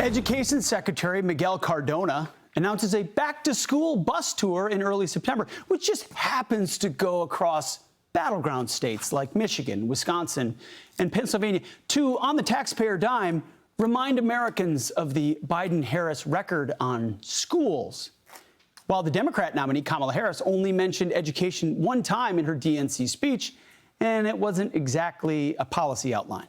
Education Secretary Miguel Cardona announces a back-to-school bus tour in early September, which just happens to go across battleground states like Michigan, Wisconsin, and Pennsylvania to, on the taxpayer dime, remind Americans of the Biden-Harris record on schools. While the Democrat nominee, Kamala Harris, only mentioned education one time in her DNC speech, and it wasn't exactly a policy outline.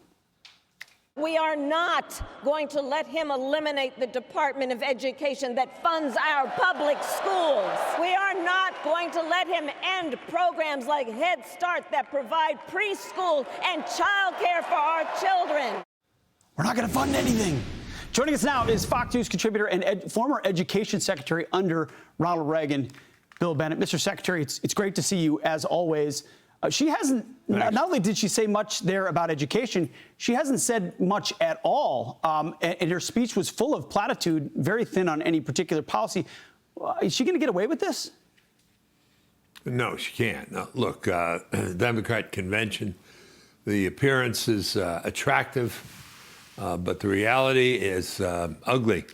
We are not going to let him eliminate the Department of Education that funds our public schools. We are not going to let him end programs like Head Start that provide preschool and childcare for our children. We're not going to fund anything. Joining us now is Fox News contributor and former Education Secretary under Ronald Reagan, Bill Bennett. Mr. Secretary, it's great to see you, as always. She hasn't, not only did she say much there about education, she hasn't said much at all. And her speech was full of platitude, very thin on any particular policy. Is she going to get away with this? No, she can't. No, look, the Democrat convention, the appearance is attractive, but the reality is ugly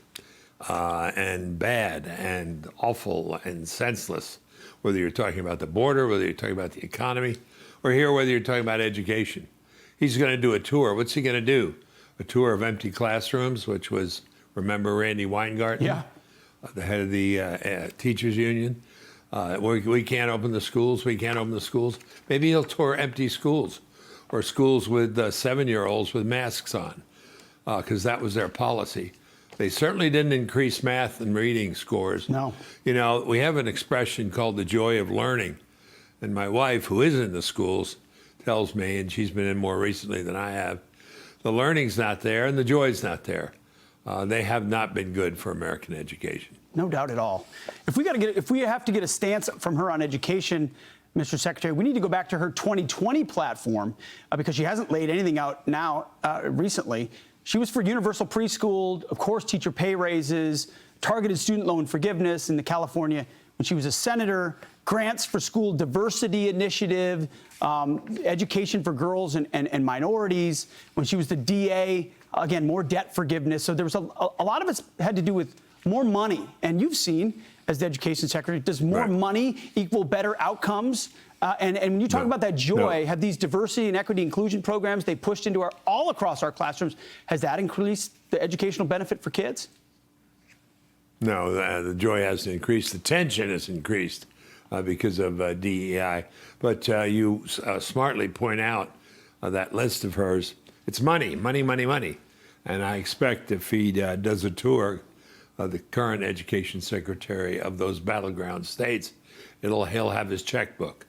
and bad and awful and senseless. Whether you're talking about the border, whether you're talking about the economy, or here, whether you're talking about education. He's going to do a tour. What's he going to do? A tour of empty classrooms, which was, remember Randy Weingarten? Yeah. The head of the teachers union. We can't open the schools. We can't open the schools. Maybe he'll tour empty schools or schools with 7-year-olds with masks on, because that was their policy. They certainly didn't increase math and reading scores. No. You know, we have an expression called the joy of learning. And my wife, who is in the schools, tells me, and she's been in more recently than I have, the learning's not there and the joy's not there. They have not been good for American education. No doubt at all. If we have to get a stance from her on education, Mr. Secretary, we need to go back to her 2020 platform because she hasn't laid anything out now recently. She was for universal preschool, of course, teacher pay raises, targeted student loan forgiveness in California when she was a senator, grants for school diversity initiative, education for girls and minorities. When she was the DA, again, more debt forgiveness. So there was a lot of it had to do with more money. And you've seen, as the education secretary, does more money equal better outcomes? And when you talk about that joy, have these diversity and equity inclusion programs they pushed into all across our classrooms, has that increased the educational benefit for kids? No, the joy hasn't increased. The tension has increased because of DEI. But you smartly point out that list of hers. It's money, money, money, money. And I expect if he does a tour of the current education secretary of those battleground states, he'll have his checkbook.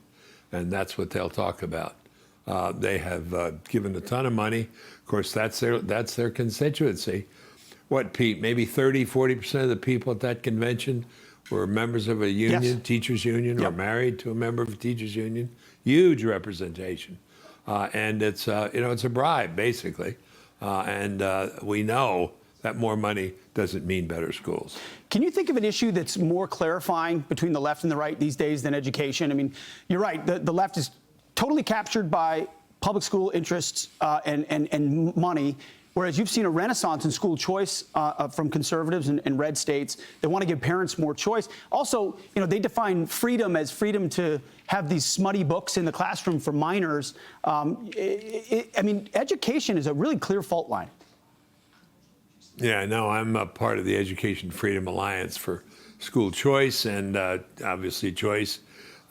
And that's what they'll talk about. They have given a ton of money. Of course, that's their constituency. What, Pete, maybe 30, 40% of the people at that convention were members of a union, yes. Teachers union, or married to a member of a teachers union. Huge representation. And it's a bribe, basically. And we know that more money doesn't mean better schools. Can you think of an issue that's more clarifying between the left and the right these days than education? I mean, you're right. The left is totally captured by public school interests and money, whereas you've seen a renaissance in school choice from conservatives and red states. They want to give parents more choice. Also, they define freedom as freedom to have these smutty books in the classroom for minors. I mean, education is a really clear fault line. Yeah, no, I'm a part of the Education Freedom Alliance for school choice, and obviously choice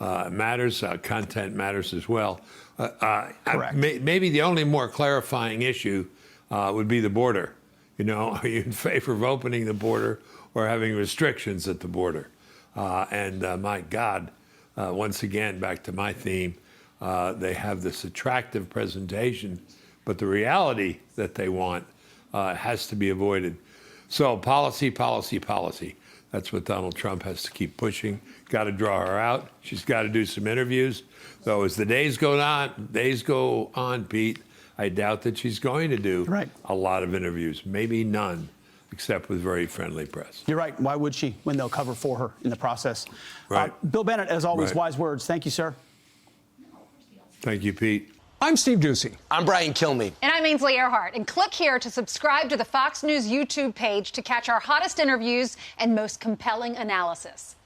matters, content matters as well. Correct. Maybe the only more clarifying issue would be the border. Are you in favor of opening the border or having restrictions at the border? And my God, once again, back to my theme, they have this attractive presentation, but the reality that they want has to be avoided. So policy, policy, policy. That's what Donald Trump has to keep pushing. Got to draw her out. She's got to do some interviews. Though as the days go on, Pete, I doubt that she's going to do a lot of interviews. Maybe none, except with very friendly press. You're right. Why would she when they'll cover for her in the process? Right. Bill Bennett, as always, wise words. Thank you, sir. Thank you, Pete. I'm Steve Doocy. I'm Brian Kilmeade. And I'm Ainsley Earhart. And click here to subscribe to the Fox News YouTube page to catch our hottest interviews and most compelling analysis.